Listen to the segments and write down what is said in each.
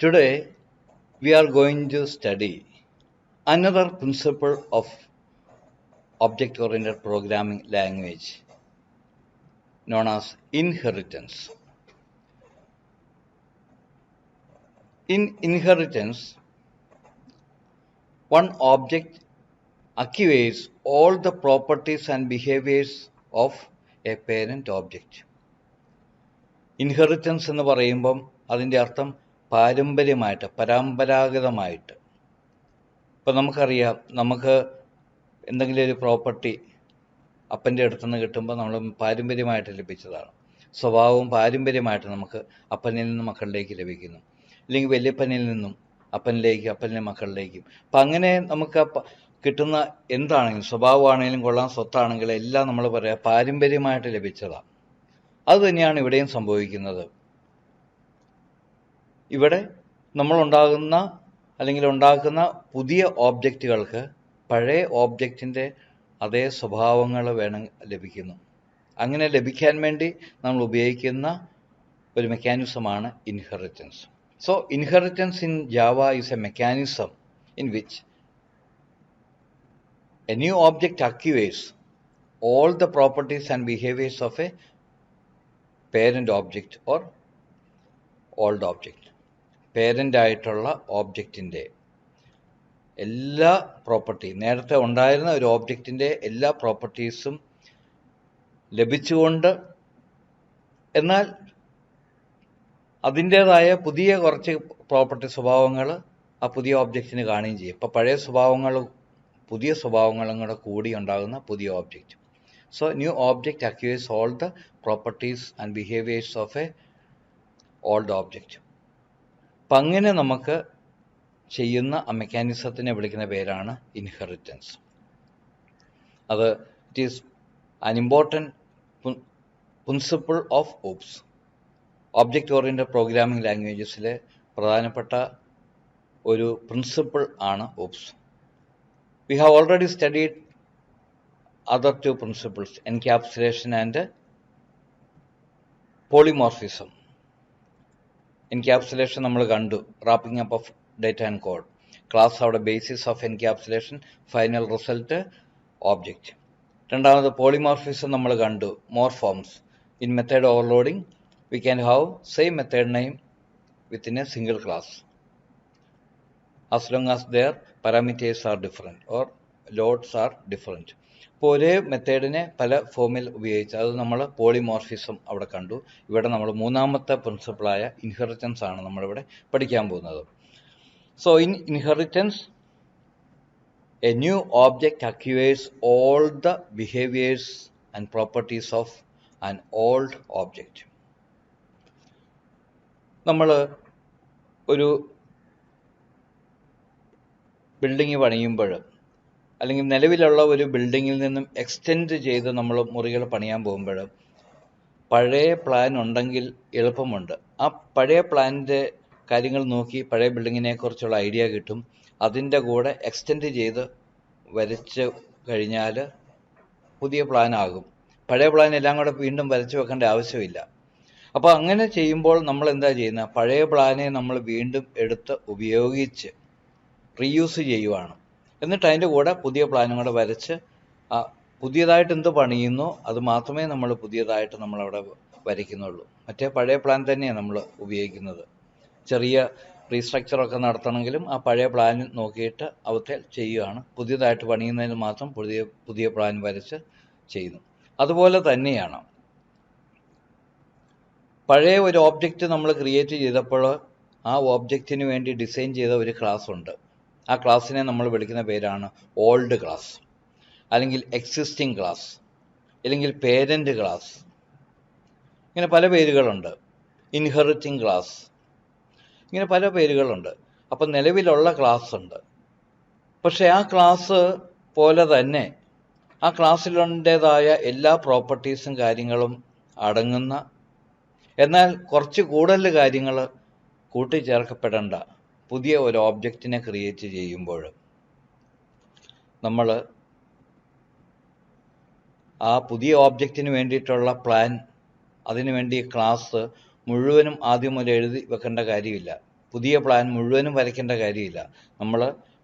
Today, we are going to study another principle of object-oriented programming language known as inheritance. In inheritance, one object acquires all the properties and behaviors of a parent object. Inheritance എന്ന് പറയുമ്പം അതിൻ്റെ അർത്ഥം പാരമ്പര്യമായിട്ട്, പരമ്പരാഗതമായിട്ട്. ഇപ്പം നമുക്കറിയാം, നമുക്ക് എന്തെങ്കിലും ഒരു പ്രോപ്പർട്ടി അപ്പൻ്റെ അടുത്തുനിന്ന് കിട്ടുമ്പോൾ നമ്മൾ പാരമ്പര്യമായിട്ട് ലഭിച്ചതാണ്. സ്വഭാവവും പാരമ്പര്യമായിട്ട് നമുക്ക് അപ്പനിൽ നിന്നും മക്കളിലേക്ക് ലഭിക്കുന്നു, അല്ലെങ്കിൽ വല്യപ്പനിൽ നിന്നും അപ്പനിലേക്ക്, അപ്പൻ്റെ മക്കളിലേക്കും. അപ്പം അങ്ങനെ നമുക്ക് കിട്ടുന്ന എന്താണെങ്കിലും, സ്വഭാവമാണെങ്കിലും കൊള്ളാം, സ്വത്താണെങ്കിലും എല്ലാം നമ്മൾ പറയാം പാരമ്പര്യമായിട്ട് ലഭിച്ചതാണ്. അത് തന്നെയാണ് ഇവിടെയും സംഭവിക്കുന്നത്. ഇവിടെ നമ്മളുണ്ടാകുന്ന അല്ലെങ്കിൽ ഉണ്ടാക്കുന്ന പുതിയ ഓബ്ജക്റ്റുകൾക്ക് പഴയ ഓബ്ജക്റ്റിൻ്റെ അതേ സ്വഭാവങ്ങൾ ലഭിക്കുന്നു. അങ്ങനെ ലഭിക്കാൻ വേണ്ടി നമ്മൾ ഉപയോഗിക്കുന്ന ഒരു മെക്കാനിസമാണ് inheritance. So, inheritance in Java is a mechanism in which a new object acquires all the properties and behaviors of a parent object or old object. Parent ആയിട്ടുള്ള ഓബ്ജക്റ്റിൻ്റെ എല്ലാ പ്രോപ്പർട്ടി, നേരത്തെ ഉണ്ടായിരുന്ന ഒരു ഓബ്ജക്റ്റിൻ്റെ എല്ലാ പ്രോപ്പർട്ടീസും ലഭിച്ചുകൊണ്ട്, എന്നാൽ അതിൻ്റേതായ പുതിയ കുറച്ച് പ്രോപ്പർട്ടി സ്വഭാവങ്ങൾ ആ പുതിയ ഓബ്ജക്റ്റിന് കാണുകയും ചെയ്യും. ഇപ്പോൾ പഴയ സ്വഭാവങ്ങളും പുതിയ സ്വഭാവങ്ങളും കൂടെ കൂടി ഉണ്ടാകുന്ന പുതിയ object. So new object acquires all the properties and behaviours of A old object. അപ്പം അങ്ങനെ നമുക്ക് ചെയ്യുന്ന ആ മെക്കാനിസത്തിനെ വിളിക്കുന്ന പേരാണ് ഇൻഹെറിറ്റൻസ്. അത് it is an important principle of OOPS. Object oriented programming ലാംഗ്വേജസിലെ പ്രധാനപ്പെട്ട ഒരു പ്രിൻസിപ്പിൾ ആണ് OOPS. We have already studied other two principles, encapsulation and polymorphism. Encapsulation നമ്മൾ കണ്ടു, wrapping up of data and code. Class അവിടെ basis of encapsulation, final result object. രണ്ടാമത് polymorphism നമ്മൾ കണ്ടു, more forms. In method overloading we can have same method name within a single class as long as their parameters are different or loads are different. ഇപ്പോൾ ഒരേ മെത്തേഡിനെ പല ഫോമിൽ ഉപയോഗിച്ച്, അത് നമ്മൾ പോളിമോർഫിസം അവിടെ കണ്ടു. ഇവിടെ നമ്മൾ മൂന്നാമത്തെ പ്രിൻസിപ്പിളായ ഇൻഹെറിറ്റൻസ് ആണ് നമ്മളിവിടെ പഠിക്കാൻ പോകുന്നത്. So in inheritance A new object acquires all the behaviours and properties of an old object. നമ്മൾ ഒരു ബിൽഡിങ് പണിയുമ്പോൾ, അല്ലെങ്കിൽ നിലവിലുള്ള ഒരു ബിൽഡിങ്ങിൽ നിന്നും എക്സ്റ്റെൻഡ് ചെയ്ത് നമ്മൾ മുറികൾ പണിയാൻ പോകുമ്പോൾ, പഴയ പ്ലാൻ ഉണ്ടെങ്കിൽ എളുപ്പമുണ്ട്. ആ പഴയ പ്ലാനിൻ്റെ കാര്യങ്ങൾ നോക്കി പഴയ ബിൽഡിങ്ങിനെ കുറിച്ചുള്ള ഐഡിയ കിട്ടും. അതിൻ്റെ കൂടെ എക്സ്റ്റെൻഡ് ചെയ്ത് വരച്ച് കഴിഞ്ഞാൽ പുതിയ പ്ലാനാകും. പഴയ പ്ലാൻ എല്ലാം കൂടെ വീണ്ടും വരച്ച് വെക്കേണ്ട ആവശ്യമില്ല. അപ്പോൾ അങ്ങനെ ചെയ്യുമ്പോൾ നമ്മൾ എന്താ ചെയ്യുന്നത്, പഴയ പ്ലാനെ നമ്മൾ വീണ്ടും എടുത്ത് ഉപയോഗിച്ച് റീയൂസ് ചെയ്യുവാണ്. എന്നിട്ട് അതിൻ്റെ കൂടെ പുതിയ പ്ലാനും കൂടെ വരച്ച് പുതിയതായിട്ട് എന്ത് പണിയുന്നോ അത് മാത്രമേ നമ്മൾ പുതിയതായിട്ട് നമ്മളവിടെ വരയ്ക്കുന്നുള്ളൂ. മറ്റേ പഴയ പ്ലാൻ തന്നെയാണ് നമ്മൾ ഉപയോഗിക്കുന്നത്. ചെറിയ റീസ്ട്രക്ചറൊക്കെ നടത്തണമെങ്കിലും ആ പഴയ പ്ലാൻ നോക്കിയിട്ട് അവത്തെ ചെയ്യുകയാണ്. പുതിയതായിട്ട് പണിയുന്നതിന് മാത്രം പുതിയ പ്ലാൻ വരച്ച് ചെയ്യുന്നു. അതുപോലെ തന്നെയാണ് പഴയ ഒരു ഓബ്ജക്റ്റ് നമ്മൾ ക്രിയേറ്റ് ചെയ്തപ്പോൾ ആ ഓബ്ജക്റ്റിന് വേണ്ടി ഡിസൈൻ ചെയ്ത ഒരു ക്ലാസ് ഉണ്ട്. ആ ക്ലാസ്സിനെ നമ്മൾ വിളിക്കുന്ന പേരാണ് ഓൾഡ് ക്ലാസ്, അല്ലെങ്കിൽ എക്സിസ്റ്റിംഗ് ക്ലാസ്, അല്ലെങ്കിൽ പേരൻ്റ് ക്ലാസ്. ഇങ്ങനെ പല പേരുകളുണ്ട്. ഇൻഹെറിറ്റിംഗ് ക്ലാസ്, ഇങ്ങനെ പല പേരുകളുണ്ട്. അപ്പം നിലവിലുള്ള ക്ലാസ് ഉണ്ട്. പക്ഷേ ആ ക്ലാസ് പോലെ തന്നെ ആ ക്ലാസ്സിലുടേതായ എല്ലാ പ്രോപ്പർട്ടീസും കാര്യങ്ങളും അടങ്ങുന്ന, എന്നാൽ കുറച്ച് കൂടുതൽ കാര്യങ്ങൾ കൂട്ടിച്ചേർക്കപ്പെടേണ്ട പുതിയ ഒരു ഓബ്ജക്റ്റിനെ ക്രിയേറ്റ് ചെയ്യുമ്പോൾ നമ്മൾ ആ പുതിയ ഓബ്ജക്റ്റിന് വേണ്ടിയിട്ടുള്ള പ്ലാൻ, അതിനു വേണ്ടി ക്ലാസ് മുഴുവനും ആദ്യം മുതൽ എഴുതി വെക്കേണ്ട കാര്യമില്ല. പുതിയ പ്ലാൻ മുഴുവനും വരയ്ക്കേണ്ട കാര്യമില്ല. നമ്മൾ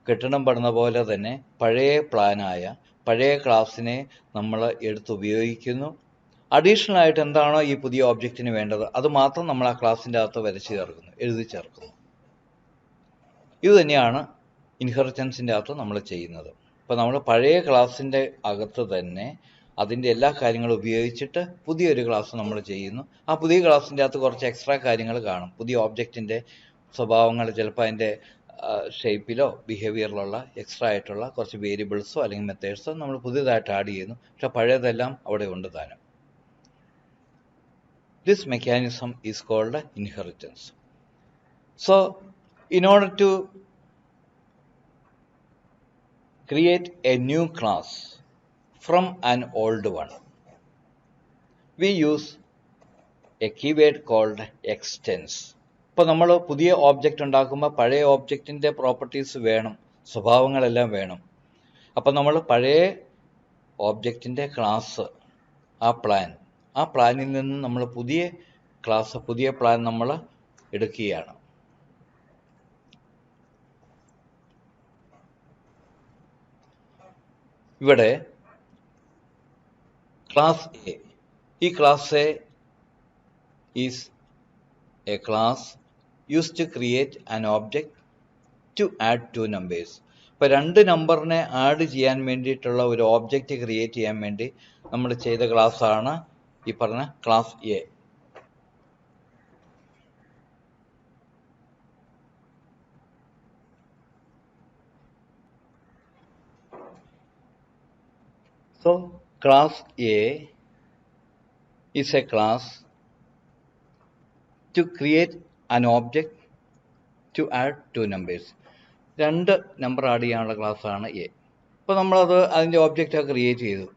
കെട്ടിടം പണിത പോലെ തന്നെ പഴയ പ്ലാനായ പഴയ ക്ലാസ്സിനെ നമ്മൾ എടുത്തുപയോഗിക്കുന്നു. അഡീഷണൽ ആയിട്ട് എന്താണോ ഈ പുതിയ ഓബ്ജക്റ്റിന് വേണ്ടത് അത് മാത്രം നമ്മൾ ആ ക്ലാസ്സിൻ്റെ അകത്ത് വരച്ച് ചേർക്കുന്നു, എഴുതി ചേർക്കുന്നു. ഇത് തന്നെയാണ് ഇൻഹെറിറ്റൻസിൻ്റെ അകത്ത് നമ്മൾ ചെയ്യുന്നത്. അപ്പോൾ നമ്മൾ പഴയ ക്ലാസ്സിൻ്റെ അകത്ത് തന്നെ അതിൻ്റെ എല്ലാ കാര്യങ്ങളും ഉപയോഗിച്ചിട്ട് പുതിയൊരു ക്ലാസ് നമ്മൾ ചെയ്യുന്നു. ആ പുതിയ ക്ലാസ്സിൻ്റെ അകത്ത് കുറച്ച് എക്സ്ട്രാ കാര്യങ്ങൾ കാണും. പുതിയ ഓബ്ജക്റ്റിൻ്റെ സ്വഭാവങ്ങൾ, ചിലപ്പോൾ അതിൻ്റെ ഷേപ്പിലോ ബിഹേവിയറിലുള്ള എക്സ്ട്രാ ആയിട്ടുള്ള കുറച്ച് വേരിയബിൾസോ അല്ലെങ്കിൽ മെത്തേഡ്സോ നമ്മൾ പുതിയതായിട്ട് ആഡ് ചെയ്യുന്നു. പക്ഷെ പഴയതെല്ലാം അവിടെ ഉണ്ട് താനും. This mechanism is called inheritance. So, in order to create a new class from an old one, we use a keyword called extends. ഇപ്പോൾ നമ്മൾ പുതിയ ഓബ്ജക്റ്റ് ഉണ്ടാക്കുമ്പോൾ പഴയ ഓബ്ജക്റ്റിൻ്റെ പ്രോപ്പർട്ടീസ് വേണം, സ്വഭാവങ്ങളെല്ലാം വേണം. അപ്പോൾ നമ്മൾ പഴയ ഓബ്ജക്റ്റിൻ്റെ ക്ലാസ്, ആ പ്ലാനിൽ നിന്ന് നമ്മൾ പുതിയ ക്ലാസ്, പുതിയ പ്ലാൻ നമ്മൾ എടുക്കുകയാണ്. ഇവിടെ ക്ലാസ് എ, ഈ class A is a class used to create an object to add 2 numbers. ഇപ്പോൾ 2 നമ്പറിനെ ആഡ് ചെയ്യാൻ വേണ്ടിയിട്ടുള്ള ഒരു ഓബ്ജക്റ്റ് ക്രിയേറ്റ് ചെയ്യാൻ വേണ്ടി നമ്മൾ ചെയ്ത ക്ലാസ്സാണ് ഈ പറഞ്ഞ class A. So, class A is a class to create an object to add 2 numbers. 2 number add ചെയ്യാനുള്ള ക്ലാസ്സാണ് എ. അപ്പോൾ നമ്മളത് അതിൻ്റെ ഓബ്ജക്റ്റ് ക്രിയേറ്റ് ചെയ്തു.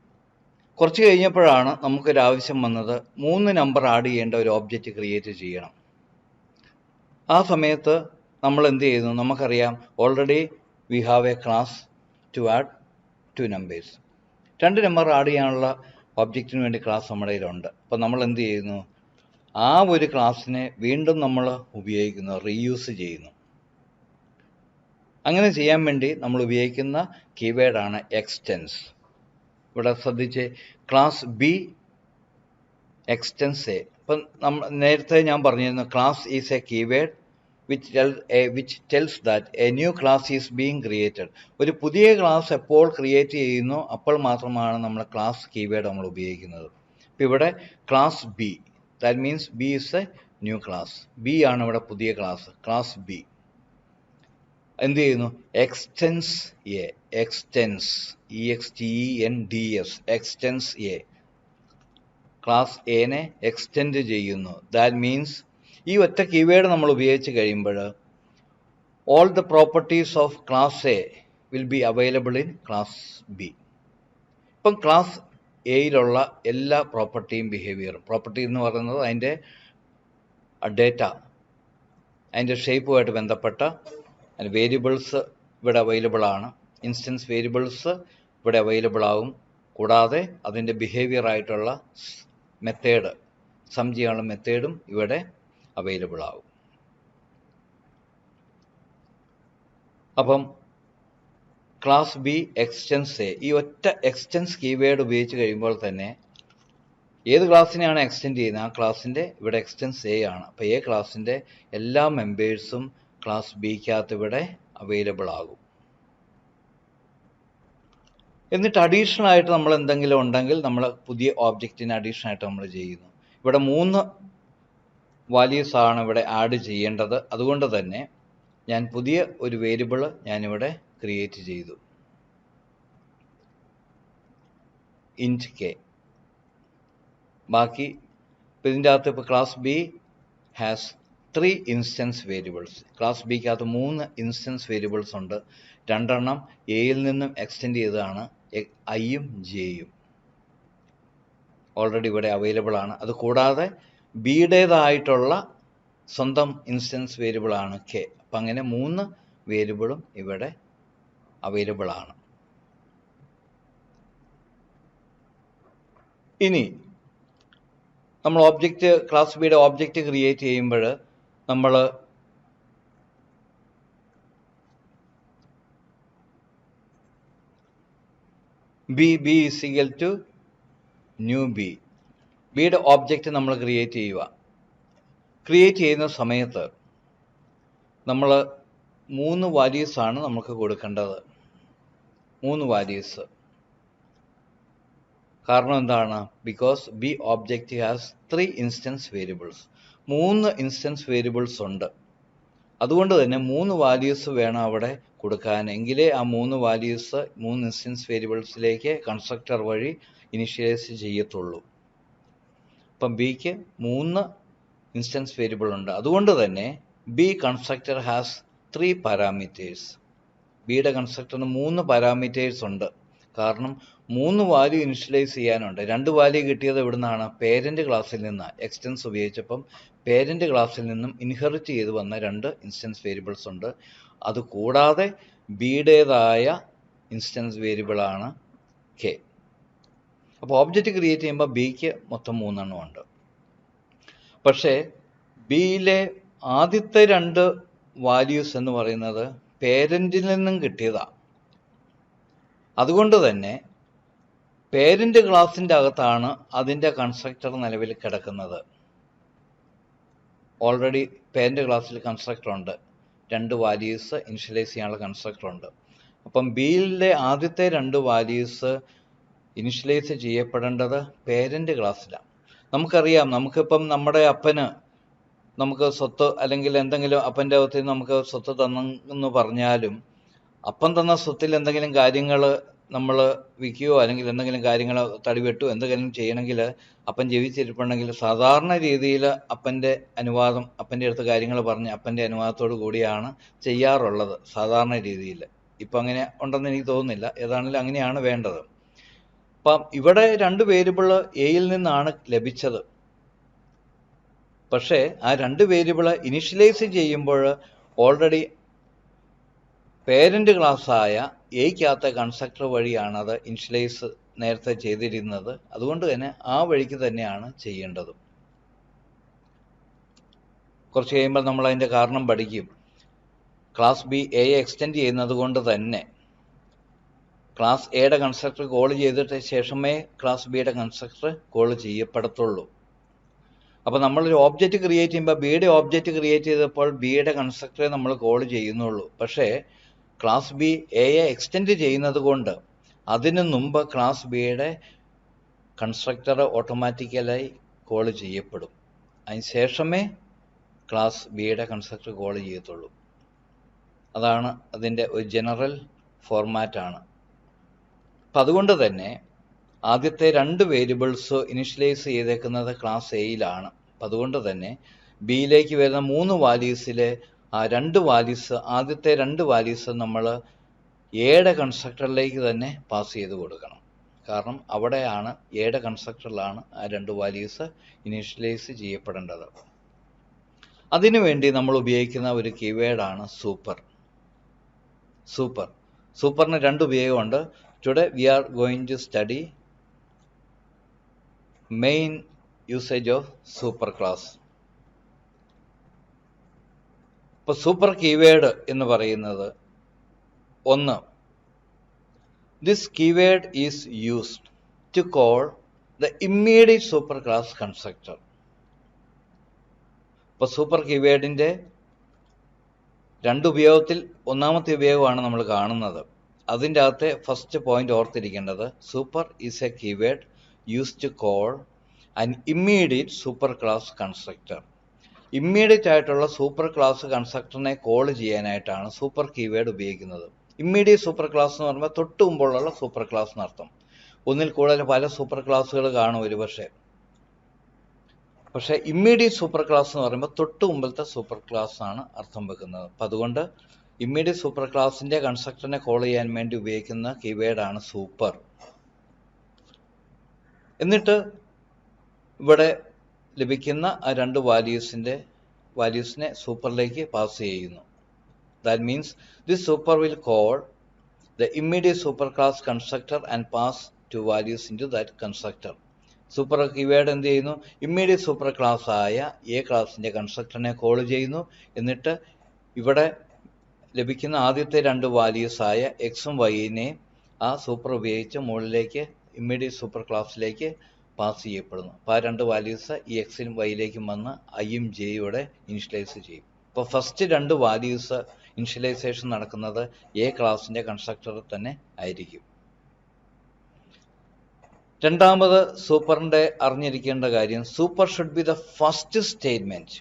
കുറച്ച് കഴിഞ്ഞപ്പോഴാണ് നമുക്കൊരാവശ്യം വന്നത് 3 നമ്പർ ആഡ് ചെയ്യേണ്ട ഒരു ഓബ്ജക്റ്റ് ക്രിയേറ്റ് ചെയ്യണം. ആ സമയത്ത് നമ്മൾ എന്ത് ചെയ്യുന്നു? നമുക്കറിയാം already we have a class to add 2 numbers. 2 number add ചെയ്യാനുള്ള ഒബ്ജക്റ്റിന് വേണ്ടി ക്ലാസ് നമ്മുടെ കയ്യിലുണ്ട്. അപ്പോൾ നമ്മൾ എന്ത് ചെയ്യുന്നു? ആ ഒരു ക്ലാസ്സിനെ വീണ്ടും നമ്മൾ ഉപയോഗിക്കുന്നു, റീയൂസ് ചെയ്യുന്നു. അങ്ങനെ ചെയ്യാൻ വേണ്ടി നമ്മൾ ഉപയോഗിക്കുന്ന കീവേഡാണ് എക്സ്റ്റെൻസ്. ഇവിടെ ശ്രദ്ധിച്ച്, ക്ലാസ് ബി എക്സ്റ്റെൻസ് എ. ഇപ്പം നേരത്തെ ഞാൻ പറഞ്ഞിരുന്നു class is a keyword which tells that a new class is being created. ഒരു പുതിയ ക്ലാസ് എപ്പോൾ ക്രിയേറ്റ് ചെയ്യുന്നു അപ്പോൾ മാത്രമാണ് നമ്മൾ ക്ലാസ് കീവേഡ് നമ്മൾ ഉപയോഗിക്കുന്നത്. ഇപ്പം ഇവിടെ class B, that means B is a new class. B ആണ് ഇവിടെ പുതിയ ക്ലാസ്, ക്ലാസ് ബി. എന്ത് ചെയ്യുന്നു? Extends A, extends EXTENDS, extends A, class എനെ എക്സ്റ്റെൻഡ് ചെയ്യുന്നു. ദാറ്റ് മീൻസ് ഈ ഒറ്റ കീവേഡ് നമ്മൾ ഉപയോഗിച്ച് കഴിയുമ്പോൾ all the properties of class A will be available in class B. ഇപ്പം ക്ലാസ് എയിലുള്ള എല്ലാ പ്രോപ്പർട്ടിയും ബിഹേവിയറും, പ്രോപ്പർട്ടി എന്ന് പറയുന്നത് അതിൻ്റെ ഡേറ്റ, അതിൻ്റെ ഷേപ്പുമായിട്ട് ബന്ധപ്പെട്ട വേരിയബിൾസ് ഇവിടെ അവൈലബിൾ ആണ്. ഇൻസ്റ്റൻസ് വേരിയബിൾസ് ഇവിടെ അവൈലബിൾ ആകും. കൂടാതെ അതിൻ്റെ ബിഹേവിയർ ആയിട്ടുള്ള മെത്തേഡ്, സം ചെയ്യാനുള്ള മെത്തേഡും ഇവിടെ അവൈലബിൾ ആകും. അപ്പം ക്ലാസ് ബി എക്സ്റ്റെൻസ് എ, ഈ ഒറ്റ എക്സ്റ്റെൻസ് കീവേഡ് ഉപയോഗിച്ച് കഴിയുമ്പോൾ തന്നെ ഏത് ക്ലാസ്സിനെയാണ് എക്സ്റ്റെൻഡ് ചെയ്യുന്നത് ആ ക്ലാസ്സിൻ്റെ ഇവിടെ എക്സ്റ്റെൻസ് എ ആണ്. അപ്പോൾ എ ക്ലാസ്സിൻ്റെ എല്ലാ മെമ്പേഴ്സും ക്ലാസ് ബിക്കകത്ത് ഇവിടെ അവൈലബിൾ ആകും. എന്നിട്ട് അഡീഷണൽ ആയിട്ട് നമ്മൾ എന്തെങ്കിലും ഉണ്ടെങ്കിൽ നമ്മൾ പുതിയ ഓബ്ജക്റ്റിന് അഡീഷണൽ ആയിട്ട് നമ്മൾ ചെയ്യുന്നു. ഇവിടെ 3 വാല്യൂസ് ആണ് ഇവിടെ ആഡ് ചെയ്യേണ്ടത്. അതുകൊണ്ട് തന്നെ ഞാൻ പുതിയ ഒരു വേരിയബിൾ ഞാനിവിടെ ക്രിയേറ്റ് ചെയ്തു, ഇൻറ്റ് കെ. ബാക്കി ഇതിൻ്റെ അകത്ത് ഇപ്പോൾ class B has 3 instance variables. Class ബിക്കകത്ത് 3 ഇൻസ്റ്റൻസ് വേരിയബിൾസ് ഉണ്ട്. 2 എണ്ണം എയിൽ നിന്നും എക്സ്റ്റെൻഡ് ചെയ്തതാണ്, ഐയും ജെയും ഓൾറെഡി ഇവിടെ അവൈലബിൾ ആണ്. അത് കൂടാതെ ബിയുടേതായിട്ടുള്ള സ്വന്തം ഇൻസ്റ്റൻസ് വേരിയബിൾ ആണ് കെ. അപ്പം അങ്ങനെ 3 വേരിയബിളും ഇവിടെ അവൈലബിൾ ആണ്. ഇനി നമ്മൾ ക്ലാസ് ബിയുടെ ഓബ്ജക്റ്റ് ക്രിയേറ്റ് ചെയ്യുമ്പോൾ നമ്മൾ B is equal to new B. ബിയുടെ ഓബ്ജക്റ്റ് നമ്മൾ ക്രിയേറ്റ് ചെയ്യുക. ക്രിയേറ്റ് ചെയ്യുന്ന സമയത്ത് നമ്മൾ 3 വാല്യൂസാണ് നമുക്ക് കൊടുക്കേണ്ടത്. 3 വാല്യൂസ്. കാരണം എന്താണ്? Because B object has 3 instance variables. 3 instance variables ഉണ്ട്. അതുകൊണ്ട് തന്നെ 3 വാല്യൂസ് വേണം അവിടെ കൊടുക്കാൻ. എങ്കിലേ ആ 3 വാല്യൂസ് 3 ഇൻസ്റ്റൻസ് വേരിയബിൾസിലേക്ക് കൺസ്ട്രക്ടർ വഴി ഇനിഷ്യലൈസ് ചെയ്യത്തുള്ളൂ. അപ്പം ബിക്ക് 3 ഇൻസ്റ്റൻസ് വേരിയബിൾ ഉണ്ട്. അതുകൊണ്ട് തന്നെ ബി കൺസ്ട്രക്ടർ ഹാസ് 3 പാരാമീറ്റേഴ്സ്. ബിയുടെ കൺസ്ട്രക്ടറിന് 3 പാരാമീറ്റേഴ്സ് ഉണ്ട്. കാരണം 3 വാല്യൂ ഇനിഷ്യലൈസ് ചെയ്യാനുണ്ട്. 2 വാല്യൂ കിട്ടിയത് എവിടുന്നാണ്? പേരന്റ് ക്ലാസ്സിൽ നിന്നാണ്. എക്സ്റ്റൻസ് ഉപയോഗിച്ചപ്പം പേരന്റ് ക്ലാസ്സിൽ നിന്നും ഇൻഹെറിറ്റ് ചെയ്ത് വന്ന 2 ഇൻസ്റ്റൻസ് വേരിയബിൾസ് ഉണ്ട്. അതുകൂടാതെ ബിയുടേതായ ഇൻസ്റ്റൻസ് വേരിയബിളാണ് കെ. അപ്പോൾ ഓബ്ജക്റ്റ് ക്രിയേറ്റ് ചെയ്യുമ്പോൾ ബിക്ക് മൊത്തം 3 എണ്ണം ഉണ്ട്. പക്ഷേ ബിയിലെ ആദ്യത്തെ 2 വാല്യൂസ് എന്ന് പറയുന്നത് പേരന്റിൽ നിന്നും കിട്ടിയതാണ്. അതുകൊണ്ട് തന്നെ പേരന്റ് ക്ലാസിൻ്റെ അകത്താണ് അതിൻ്റെ കൺസ്ട്രക്ടർ നിലവിൽ കിടക്കുന്നത്. ഓൾറെഡി പേരന്റ് ക്ലാസ്സിൽ കൺസ്ട്രക്ടർ ഉണ്ട്. 2 വാല്യൂസ് ഇനിഷ്യലൈസ് ചെയ്യാനുള്ള കൺസ്ട്രക്ടർ ഉണ്ട്. അപ്പം ബിയിലെ ആദ്യത്തെ 2 വാല്യൂസ് ഇനിഷ്യലൈസ് ചെയ്യപ്പെടേണ്ടത് പേരന്റ് ക്ലാസ്സിലാണ്. നമുക്കറിയാം, നമുക്കിപ്പം നമ്മുടെ അപ്പന് നമുക്ക് സ്വത്ത് അല്ലെങ്കിൽ എന്തെങ്കിലും അപ്പൻ്റെ അകത്ത് നമുക്ക് സ്വത്ത് തന്നെന്ന് പറഞ്ഞാലും അപ്പം തന്ന സ്വത്തിൽ എന്തെങ്കിലും കാര്യങ്ങൾ നമ്മൾ വിൽക്കുകയോ അല്ലെങ്കിൽ എന്തെങ്കിലും കാര്യങ്ങൾ തടിവെട്ടുകയോ എന്തെങ്കിലും ചെയ്യണമെങ്കിൽ അപ്പൻ ജീവിച്ചിരിപ്പുണ്ടെങ്കിൽ സാധാരണ രീതിയിൽ അപ്പൻ്റെ അനുവാദം, അപ്പൻ്റെ അടുത്ത് കാര്യങ്ങൾ പറഞ്ഞ് അപ്പൻ്റെ അനുവാദത്തോടു കൂടിയാണ് ചെയ്യാറുള്ളത് സാധാരണ രീതിയിൽ. ഇപ്പം അങ്ങനെ ഉണ്ടെന്ന് എനിക്ക് തോന്നുന്നില്ല. ഏതാണെങ്കിലും അങ്ങനെയാണ് വേണ്ടത്. അപ്പം ഇവിടെ 2 വേരിയബിൾ എയിൽ നിന്നാണ് ലഭിച്ചത്. പക്ഷേ ആ 2 വേരിയബിൾ ഇനിഷ്യലൈസ് ചെയ്യുമ്പോൾ ഓൾറെഡി പേരന്റ് ക്ലാസ്സായ എയ്ക്കകത്തെ കൺസ്ട്രക്ടർ വഴിയാണ് അത് ഇനിഷ്യലൈസ് നേരത്തെ ചെയ്തിരുന്നത്. അതുകൊണ്ട് തന്നെ ആ വഴിക്ക് തന്നെയാണ് ചെയ്യേണ്ടത്. കുറച്ച് കഴിയുമ്പോൾ നമ്മൾ അതിൻ്റെ കാരണം പഠിക്കും. ക്ലാസ് ബി എയെ എക്സ്റ്റെൻഡ് ചെയ്യുന്നത് കൊണ്ട് തന്നെ ക്ലാസ് എയുടെ കൺസ്ട്രക്ടർ കോൾ ചെയ്തിട്ട് ശേഷമേ ക്ലാസ് ബിയുടെ കൺസ്ട്രക്ടർ കോൾ ചെയ്യപ്പെടത്തുള്ളൂ. അപ്പോൾ നമ്മളൊരു ഓബ്ജക്റ്റ് ക്രിയേറ്റ് ചെയ്യുമ്പോൾ ബിയുടെ ഓബ്ജക്റ്റ് ക്രിയേറ്റ് ചെയ്തപ്പോൾ ബിയുടെ കൺസ്ട്രക്ടറെ നമ്മൾ കോൾ ചെയ്യുന്നുള്ളൂ. പക്ഷേ ക്ലാസ് ബി എയെ എക്സ്റ്റെൻഡ് ചെയ്യുന്നത് കൊണ്ട് അതിനു മുമ്പ് ക്ലാസ് ബിയുടെ കൺസ്ട്രക്ടർ ഓട്ടോമാറ്റിക്കലായി കോൾ ചെയ്യപ്പെടും. അതിന് ശേഷമേ ക്ലാസ് ബിയുടെ കൺസ്ട്രക്ടർ കോൾ ചെയ്യത്തുള്ളൂ. അതാണ് അതിൻ്റെ ഒരു ജനറൽ ഫോർമാറ്റാണ്. അപ്പം അതുകൊണ്ട് തന്നെ ആദ്യത്തെ 2 വേരിയബിൾസ് ഇനിഷ്യലൈസ് ചെയ്തേക്കുന്നത് ക്ലാസ് എയിലാണ്. അപ്പം അതുകൊണ്ട് തന്നെ ബിയിലേക്ക് വരുന്ന 3 വാല്യൂസിലെ ആ 2 വാല്യൂസ്, ആദ്യത്തെ 2 വാല്യൂസ് നമ്മൾ എയുടെ കൺസ്ട്രക്ടറിലേക്ക് തന്നെ പാസ് ചെയ്ത് കൊടുക്കണം. കാരണം അവിടെയാണ് എയുടെ കൺസ്ട്രക്ടറിലാണ് ആ 2 വാല്യൂസ് ഇനിഷ്യലൈസ് ചെയ്യപ്പെടേണ്ടത്. അതിനുവേണ്ടി നമ്മൾ ഉപയോഗിക്കുന്ന ഒരു കീവേഡാണ് സൂപ്പർ. സൂപ്പറിന് 2 ഉപയോഗമുണ്ട്. Today we are going to study main usage of super class. ഇപ്പോൾ സൂപ്പർ കീവേഡ് എന്ന് പറയുന്നത്, 1, this keyword is used to call the immediate super class constructor. ഇപ്പോൾ സൂപ്പർ കീവേഡിൻ്റെ 2 ഉപയോഗത്തിൽ ഒന്നാമത്തെ ഉപയോഗമാണ് നമ്മൾ കാണുന്നത്. അതിൻ്റെ അകത്തെ ഫസ്റ്റ് പോയിന്റ് ഓർത്തിരിക്കേണ്ടത്, super is a keyword used to call an immediate super class constructor. Immediate ആയിട്ടുള്ള സൂപ്പർ ക്ലാസ് കൺസ്ട്രക്ടറിനെ കോൾ ചെയ്യാനായിട്ടാണ് സൂപ്പർ കീവേഡ് ഉപയോഗിക്കുന്നത്. ഇമ്മീഡിയറ്റ് സൂപ്പർ ക്ലാസ് എന്ന് പറയുമ്പോൾ തൊട്ട് മുമ്പുള്ള സൂപ്പർ ക്ലാസ് എന്നർത്ഥം. ഒന്നിൽ കൂടുതൽ പല സൂപ്പർ ക്ലാസ്സുകൾ കാണും ഒരുപക്ഷെ. പക്ഷേ ഇമ്മീഡിയറ്റ് സൂപ്പർ ക്ലാസ് എന്ന് പറയുമ്പോൾ തൊട്ട് മുമ്പത്തെ സൂപ്പർ ക്ലാസ് ആണ് അർത്ഥം വെക്കുന്നത്. അപ്പം അതുകൊണ്ട് ഇമ്മീഡിയറ്റ് സൂപ്പർ ക്ലാസിൻ്റെ കൺസ്ട്രക്ടറിനെ കോൾ ചെയ്യാൻ വേണ്ടി ഉപയോഗിക്കുന്ന കീവേഡാണ് സൂപ്പർ. എന്നിട്ട് ഇവിടെ ലഭിക്കുന്ന ആ 2 വാല്യൂസിനെ സൂപ്പറിലേക്ക് പാസ് ചെയ്യുന്നു. That means this super will call the immediate super class constructor and pass 2 values into that constructor. Super keyword എന്ത് ചെയ്യുന്നു? ഇമ്മീഡിയറ്റ് സൂപ്പർ ക്ലാസ് ആയ എ ക്ലാസിൻ്റെ കൺസ്ട്രക്ടറിനെ കോൾ ചെയ്യുന്നു. എന്നിട്ട് ഇവിടെ ലഭിക്കുന്ന ആദ്യത്തെ 2 വാല്യൂസായ എക്സും വൈനെയും ആ സൂപ്പർ ഉപയോഗിച്ച് മുകളിലേക്ക് ഇമ്മീഡിയറ്റ് സൂപ്പർ ക്ലാസ്സിലേക്ക് പാസ് ചെയ്യപ്പെടുന്നു. അപ്പോൾ ആ രണ്ട് വാല്യൂസ് ഈ എക്സിലും വൈയിലേക്കും വന്ന് ഐയും ജെയോടെ ഇനിഷ്യലൈസ് ചെയ്യും. അപ്പോൾ ഫസ്റ്റ് രണ്ട് വാല്യൂസ് ഇനിഷ്യലൈസേഷൻ നടക്കുന്നത് എ ക്ലാസിൻ്റെ കൺസ്ട്രക്ടറിൽ തന്നെ ആയിരിക്കും. രണ്ടാമത് സൂപ്പറിൻ്റെ അറിഞ്ഞിരിക്കേണ്ട കാര്യം, super should be the first statement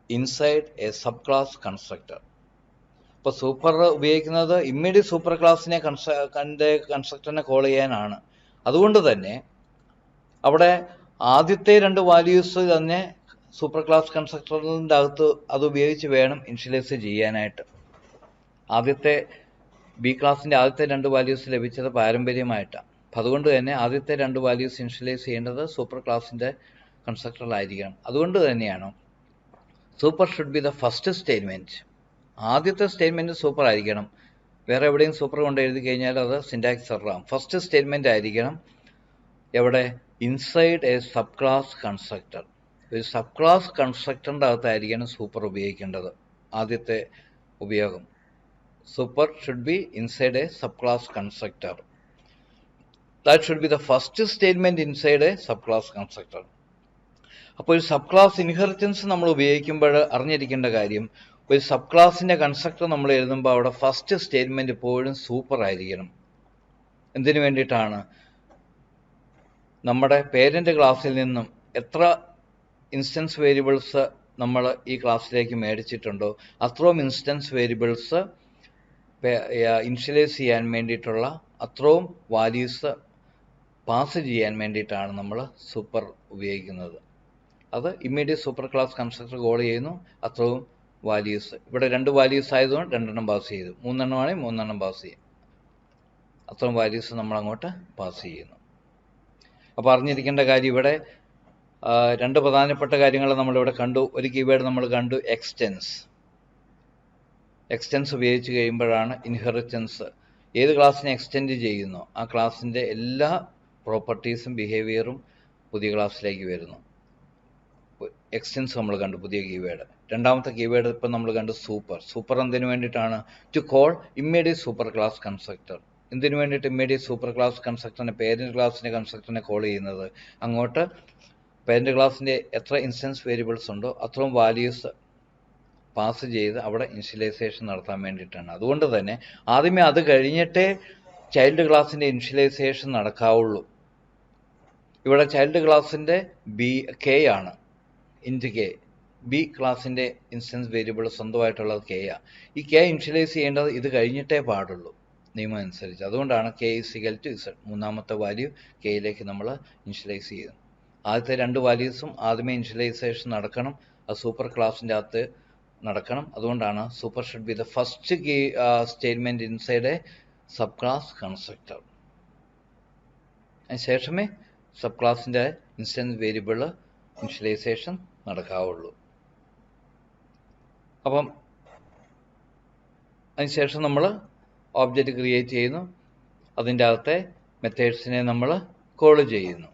inside A sub class constructor. ഇപ്പോൾ സൂപ്പർ ഉപയോഗിക്കുന്നത് ഇമ്മീഡിയറ്റ് സൂപ്പർ ക്ലാസിനെ കൺസ്ട്രക്ടറിനെ കോൾ ചെയ്യാനാണ്. അതുകൊണ്ട് തന്നെ അവിടെ ആദ്യത്തെ രണ്ട് വാല്യൂസ് തന്നെ സൂപ്പർ ക്ലാസ് കൺസ്ട്രക്ടറിൻ്റെ അകത്ത് അത് ഉപയോഗിച്ച് വേണം ഇനിഷ്യലൈസ് ചെയ്യാനായിട്ട്. ആദ്യത്തെ ബി ക്ലാസിൻ്റെ ആദ്യത്തെ രണ്ട് വാല്യൂസ് ലഭിച്ചത് പാരമ്പര്യമായിട്ടാണ്. അപ്പം അതുകൊണ്ട് തന്നെ ആദ്യത്തെ രണ്ട് വാല്യൂസ് ഇനിഷ്യലൈസ് ചെയ്യേണ്ടത് സൂപ്പർ ക്ലാസിൻ്റെ കൺസ്ട്രക്ടറിലായിരിക്കണം. അതുകൊണ്ട് തന്നെയാണ് super should be the first statement. ആദ്യത്തെ സ്റ്റേറ്റ്മെൻറ്റ് സൂപ്പർ ആയിരിക്കണം. വേറെ എവിടെയും സൂപ്പർ കൊണ്ട് എഴുതി കഴിഞ്ഞാൽ അത് സിൻടാക്സ് എററാണ്. ഫസ്റ്റ് സ്റ്റേറ്റ്മെൻറ്റ് ആയിരിക്കണം എവിടെ? Inside A sub class constructor. ഒരു സബ് ക്ലാസ് കൺസ്ട്രക്ടറിൻ്റെ അകത്തായിരിക്കണം സൂപ്പർ ഉപയോഗിക്കേണ്ടത്. ആദ്യത്തെ ഉപയോഗം super should be inside A sub class constructor. That should be the first statement inside A sub class constructor. അപ്പോൾ ഒരു സബ് ക്ലാസ് ഇൻഹെറിറ്റൻസ് നമ്മൾ ഉപയോഗിക്കുമ്പോൾ അറിഞ്ഞിരിക്കേണ്ട കാര്യം, ഒരു സബ് ക്ലാസിൻ്റെ കൺസ്ട്രക്ടർ നമ്മൾ എഴുതുമ്പോൾ അവിടെ ഫസ്റ്റ് സ്റ്റേറ്റ്മെൻറ്റ് എപ്പോഴും സൂപ്പർ ആയിരിക്കണം. എന്തിനു വേണ്ടിയിട്ടാണ്? നമ്മുടെ പേരൻ്റ് ക്ലാസ്സിൽ നിന്നും എത്ര ഇൻസ്റ്റൻസ് വേരിയബിൾസ് നമ്മൾ ഈ ക്ലാസ്സിലേക്ക് മേടിച്ചിട്ടുണ്ടോ അത്രയും ഇൻസ്റ്റൻസ് വേരിയബിൾസ് ഇനിഷ്യലൈസ് ചെയ്യാൻ വേണ്ടിയിട്ടുള്ള അത്രയും വാല്യൂസ് പാസ് ചെയ്യാൻ വേണ്ടിയിട്ടാണ് നമ്മൾ സൂപ്പർ ഉപയോഗിക്കുന്നത്. അത് immediate super class constructor call ചെയ്യുന്നു. അത്രയും വാല്യൂസ്, ഇവിടെ രണ്ട് വാല്യൂസ് ആയതുകൊണ്ട് രണ്ടെണ്ണം പാസ് ചെയ്തു, മൂന്നെണ്ണമാണെങ്കിൽ മൂന്നെണ്ണം പാസ് ചെയ്യും. അത്രയും വാല്യൂസ് നമ്മൾ അങ്ങോട്ട് പാസ് ചെയ്യുന്നു. അപ്പോൾ അറിഞ്ഞിരിക്കേണ്ട കാര്യം, ഇവിടെ രണ്ട് പ്രധാനപ്പെട്ട കാര്യങ്ങൾ നമ്മളിവിടെ കണ്ടു. ഒരു കീവേഡ് നമ്മൾ കണ്ടു, എക്സ്റ്റെൻസ്. എക്സ്റ്റെൻസ് ഉപയോഗിച്ച് കഴിയുമ്പോഴാണ് ഇൻഹെറിറ്റൻസ്. ഏത് ക്ലാസ്സിനെ എക്സ്റ്റെൻഡ് ചെയ്യുന്നു ആ ക്ലാസ്സിൻ്റെ എല്ലാ പ്രോപ്പർട്ടീസും ബിഹേവിയറും പുതിയ ക്ലാസ്സിലേക്ക് വരുന്നു. എക്സ്റ്റെൻസ് നമ്മൾ കണ്ടു, പുതിയ കീവേഡ്. രണ്ടാമത്തെ കീവേഡ് ഇപ്പം നമ്മൾ കണ്ടു, സൂപ്പർ. സൂപ്പർ എന്തിനു വേണ്ടിയിട്ടാണ്? To call immediate super class constructor. എന്തിനു വേണ്ടിയിട്ട് ഇമ്മീഡിയറ്റ് സൂപ്പർ ക്ലാസ് കൺസ്ട്രക്ടറിനെ, പേരൻറ്റ് ക്ലാസിൻ്റെ കൺസ്ട്രക്ടറിനെ കോൾ ചെയ്യുന്നത്? അങ്ങോട്ട് പേരൻറ്റ് ക്ലാസിൻ്റെ എത്ര ഇൻസ്റ്റൻസ് വേരിയബിൾസ് ഉണ്ടോ അത്രയും വാല്യൂസ് പാസ് ചെയ്ത് അവിടെ ഇനിഷ്യലൈസേഷൻ നടത്താൻ വേണ്ടിയിട്ടാണ്. അതുകൊണ്ട് തന്നെ ആദ്യമേ അത് കഴിഞ്ഞിട്ടേ ചൈൽഡ് ക്ലാസിൻ്റെ ഇനിഷ്യലൈസേഷൻ നടക്കാവുള്ളൂ. ഇവിടെ ചൈൽഡ് ക്ലാസിൻ്റെ കെ ആണ്, ഇൻറ്റ് കെ. ബി ക്ലാസിൻ്റെ ഇൻസ്റ്റൻസ് വേരിയബിൾ സ്വന്തമായിട്ടുള്ളത് കെ ആണ്. ഈ കെ ഇനിഷ്യലൈസ് ചെയ്യേണ്ടത് ഇത് കഴിഞ്ഞിട്ടേ പാടുള്ളൂ നിയമം അനുസരിച്ച്. അതുകൊണ്ടാണ് കെ = Z, മൂന്നാമത്തെ വാല്യൂ കെയിലേക്ക് നമ്മൾ ഇനിഷ്യലൈസ് ചെയ്യുന്നു. ആദ്യത്തെ രണ്ട് വാല്യൂസും ആദ്യമേ ഇനിഷ്യലൈസേഷൻ നടക്കണം, അത് സൂപ്പർ ക്ലാസിൻ്റെ അകത്ത് നടക്കണം. അതുകൊണ്ടാണ് super should be the first statement inside A sub class constructor. അതിന് ശേഷമേ സബ് ക്ലാസിൻ്റെ ഇൻസ്റ്റൻസ് വേരിയബിൾ ഇനിഷ്യലൈസേഷൻ നടക്കാവുള്ളൂ. അപ്പം അതിനുശേഷം നമ്മൾ ഓബ്ജക്റ്റ് ക്രിയേറ്റ് ചെയ്യുന്നു, അതിൻ്റെ അകത്തെ മെത്തേഡ്സിനെ നമ്മൾ കോൾ ചെയ്യുന്നു.